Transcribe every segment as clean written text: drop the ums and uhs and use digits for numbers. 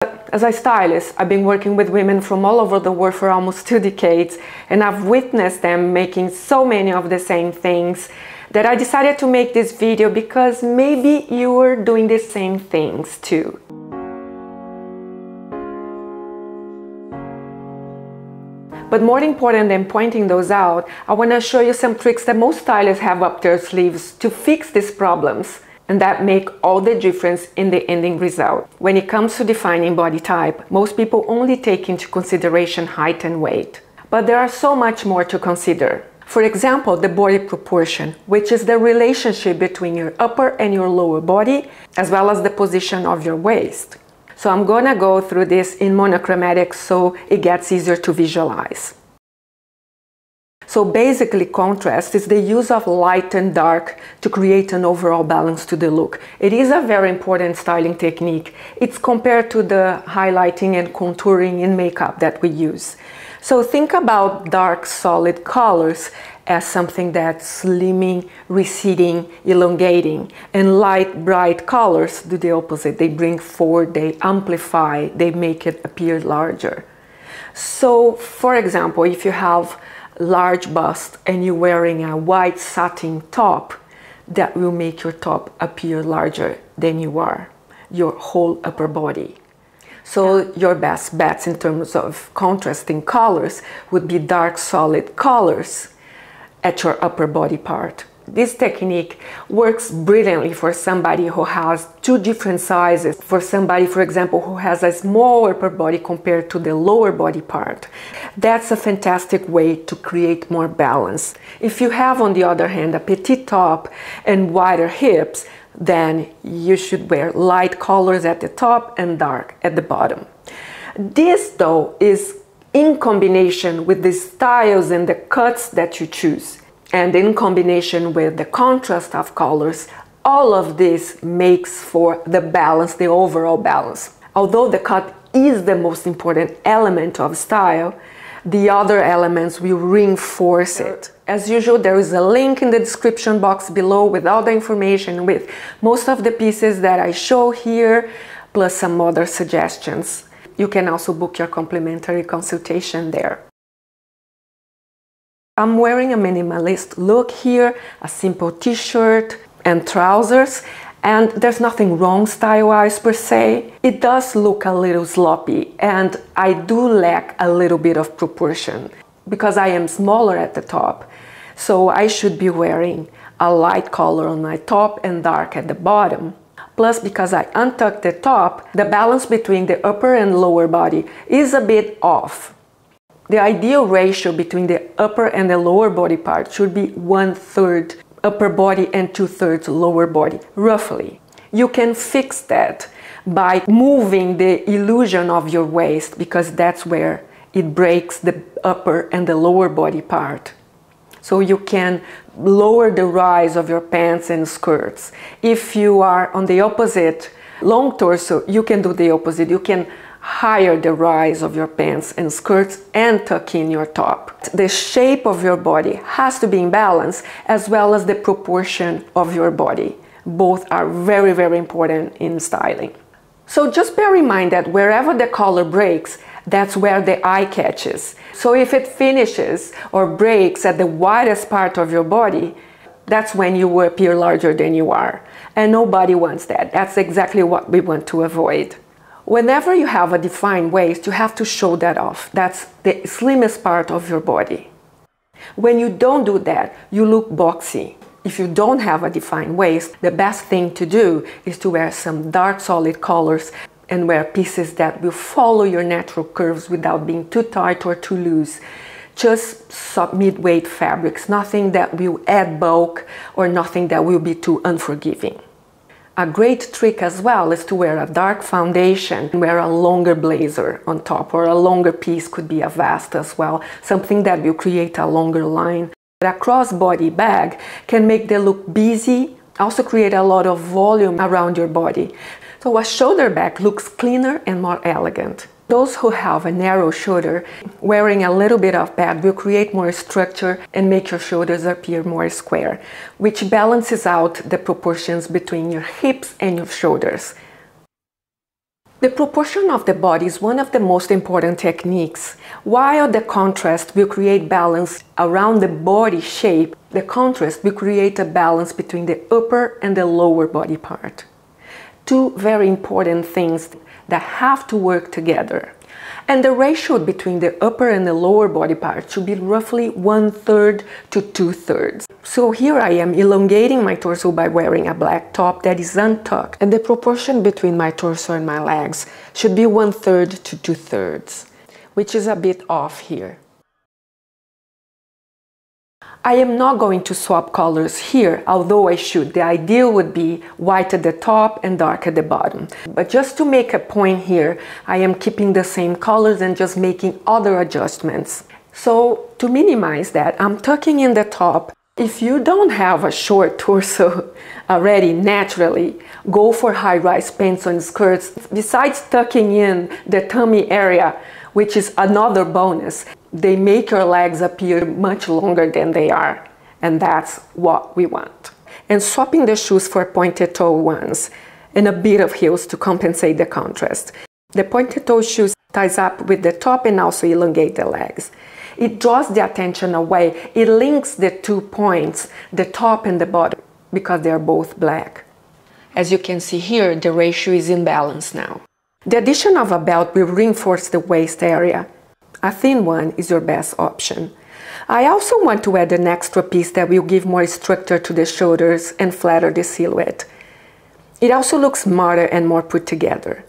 As a stylist, I've been working with women from all over the world for almost 2 decades, and I've witnessed them making so many of the same things that I decided to make this video because maybe you are doing the same things too. But more important than pointing those out, I want to show you some tricks that most stylists have up their sleeves to fix these problems, and that make all the difference in the ending result. When it comes to defining body type, most people only take into consideration height and weight. But there are so much more to consider. For example, the body proportion, which is the relationship between your upper and your lower body, as well as the position of your waist. So I'm gonna go through this in monochromatic so it gets easier to visualize. So basically, contrast is the use of light and dark to create an overall balance to the look. It is a very important styling technique. It's compared to the highlighting and contouring in makeup that we use. So think about dark, solid colors as something that's slimming, receding, elongating. And light, bright colors do the opposite. They bring forward, they amplify, they make it appear larger. So, for example, if you have large bust and you're wearing a white satin top, that will make your top appear larger than you are, your whole upper body. So your best bets in terms of contrasting colors would be dark solid colors at your upper body part. This technique works brilliantly for somebody who has 2 different sizes. For somebody, for example, who has a small upper body compared to the lower body part. That's a fantastic way to create more balance. If you have, on the other hand, a petite top and wider hips, then you should wear light colors at the top and dark at the bottom. This, though, is in combination with the styles and the cuts that you choose. And in combination with the contrast of colors, all of this makes for the balance, the overall balance. Although the cut is the most important element of style, the other elements will reinforce it. As usual, there is a link in the description box below with all the information, with most of the pieces that I show here, plus some other suggestions. You can also book your complimentary consultation there. I'm wearing a minimalist look here, a simple t-shirt and trousers, and there's nothing wrong style-wise per se. It does look a little sloppy, and I do lack a little bit of proportion because I am smaller at the top. So I should be wearing a light color on my top and dark at the bottom. Plus, because I untucked the top, the balance between the upper and lower body is a bit off. The ideal ratio between the upper and the lower body part should be 1/3 upper body and 2/3 lower body, roughly. You can fix that by moving the illusion of your waist, because that's where it breaks the upper and the lower body part. So you can lower the rise of your pants and skirts. If you are on the opposite, long torso, you can do the opposite. You can higher the rise of your pants and skirts and tuck in your top. The shape of your body has to be in balance, as well as the proportion of your body. Both are very, very important in styling. So just bear in mind that wherever the color breaks, that's where the eye catches. So if it finishes or breaks at the widest part of your body, that's when you will appear larger than you are. And nobody wants that. That's exactly what we want to avoid. Whenever you have a defined waist, you have to show that off. That's the slimmest part of your body. When you don't do that, you look boxy. If you don't have a defined waist, the best thing to do is to wear some dark solid colors and wear pieces that will follow your natural curves without being too tight or too loose. Just soft mid-weight fabrics, nothing that will add bulk or nothing that will be too unforgiving. A great trick as well is to wear a dark foundation and wear a longer blazer on top, or a longer piece could be a vest as well, something that will create a longer line. A crossbody bag can make the look busy, also create a lot of volume around your body. So a shoulder bag looks cleaner and more elegant. Those who have a narrow shoulder, wearing a little bit of bag will create more structure and make your shoulders appear more square, which balances out the proportions between your hips and your shoulders. The proportion of the body is one of the most important techniques. While the contrast will create balance around the body shape, the contrast will create a balance between the upper and the lower body part. Two very important things that have to work together. And the ratio between the upper and the lower body part should be roughly 1/3 to 2/3. So here I am elongating my torso by wearing a black top that is untucked, and the proportion between my torso and my legs should be 1/3 to 2/3, which is a bit off here. I am not going to swap colors here, although I should. The ideal would be white at the top and dark at the bottom. But just to make a point here, I am keeping the same colors and just making other adjustments. So to minimize that, I'm tucking in the top. If you don't have a short torso already naturally, go for high-rise pants and skirts. Besides tucking in the tummy area, which is another bonus, they make your legs appear much longer than they are, and that's what we want. And swapping the shoes for pointed toe ones and a bit of heels to compensate the contrast. The pointed toe shoes ties up with the top and also elongate the legs. It draws the attention away. It links the 2 points, the top and the bottom, because they are both black. As you can see here, the ratio is in balance now. The addition of a belt will reinforce the waist area. A thin one is your best option. I also want to add an extra piece that will give more structure to the shoulders and flatter the silhouette. It also looks smarter and more put together.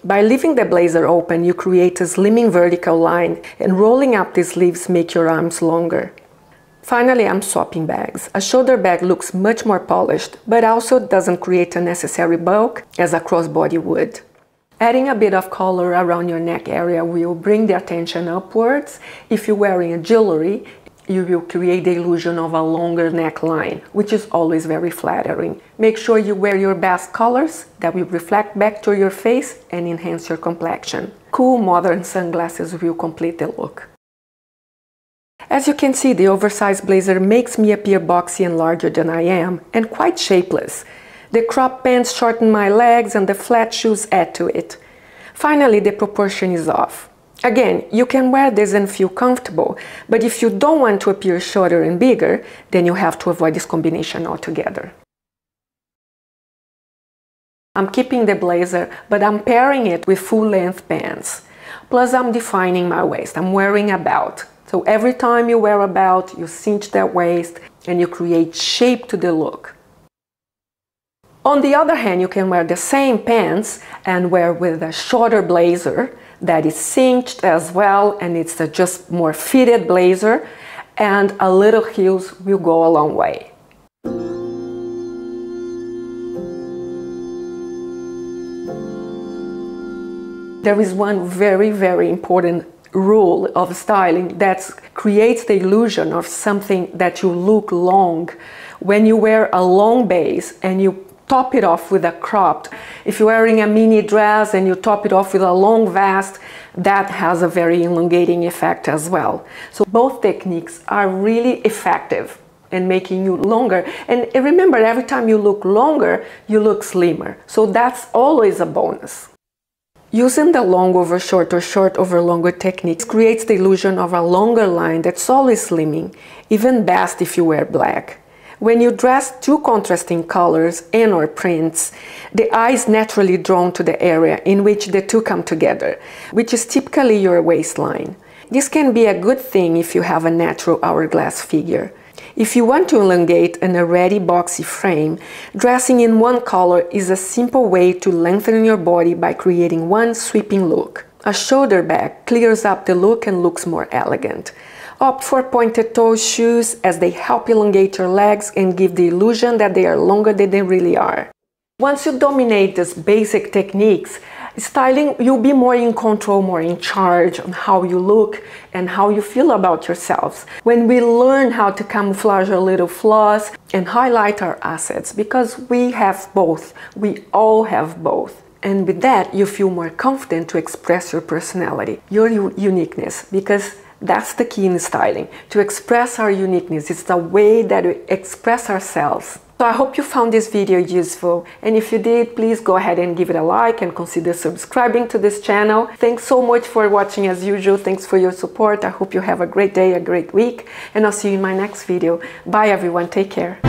By leaving the blazer open, you create a slimming vertical line, and rolling up the sleeves make your arms longer. Finally, I'm swapping bags. A shoulder bag looks much more polished, but also doesn't create unnecessary bulk as a crossbody would. Adding a bit of color around your neck area will bring the attention upwards. If you're wearing a jewelry, you will create the illusion of a longer neckline, which is always very flattering. Make sure you wear your best colors that will reflect back to your face and enhance your complexion. Cool modern sunglasses will complete the look. As you can see, the oversized blazer makes me appear boxy and larger than I am, and quite shapeless. The crop pants shorten my legs and the flat shoes add to it. Finally, the proportion is off. Again, you can wear this and feel comfortable, but if you don't want to appear shorter and bigger, then you have to avoid this combination altogether. I'm keeping the blazer, but I'm pairing it with full-length pants. Plus, I'm defining my waist. I'm wearing a belt. So every time you wear a belt, you cinch that waist and you create shape to the look. On the other hand, you can wear the same pants and wear with a shorter blazer that is cinched as well, and it's a just more fitted blazer, and a little heels will go a long way. There is one very, very important rule of styling that creates the illusion of something that you look long. When you wear a long base and you top it off with a cropped. If you're wearing a mini dress and you top it off with a long vest, that has a very elongating effect as well. So both techniques are really effective in making you longer. And remember, every time you look longer, you look slimmer. So that's always a bonus. Using the long over short or short over longer techniques creates the illusion of a longer line that's always slimming, even best if you wear black. When you dress two contrasting colors and or prints, the eye is naturally drawn to the area in which the two come together, which is typically your waistline. This can be a good thing if you have a natural hourglass figure. If you want to elongate an already boxy frame, dressing in one color is a simple way to lengthen your body by creating one sweeping look. A shoulder bag clears up the look and looks more elegant. Opt for pointed toe shoes as they help elongate your legs and give the illusion that they are longer than they really are. Once you dominate these basic techniques, styling, you'll be more in control, more in charge on how you look and how you feel about yourselves. When we learn how to camouflage our little flaws and highlight our assets, because we have both, we all have both. And with that, you feel more confident to express your personality, your uniqueness, because that's the key in styling, to express our uniqueness. It's the way that we express ourselves. So I hope you found this video useful, and if you did, please go ahead and give it a like and consider subscribing to this channel. Thanks so much for watching as usual. Thanks for your support. I hope you have a great day, a great week, and I'll see you in my next video. Bye everyone, take care.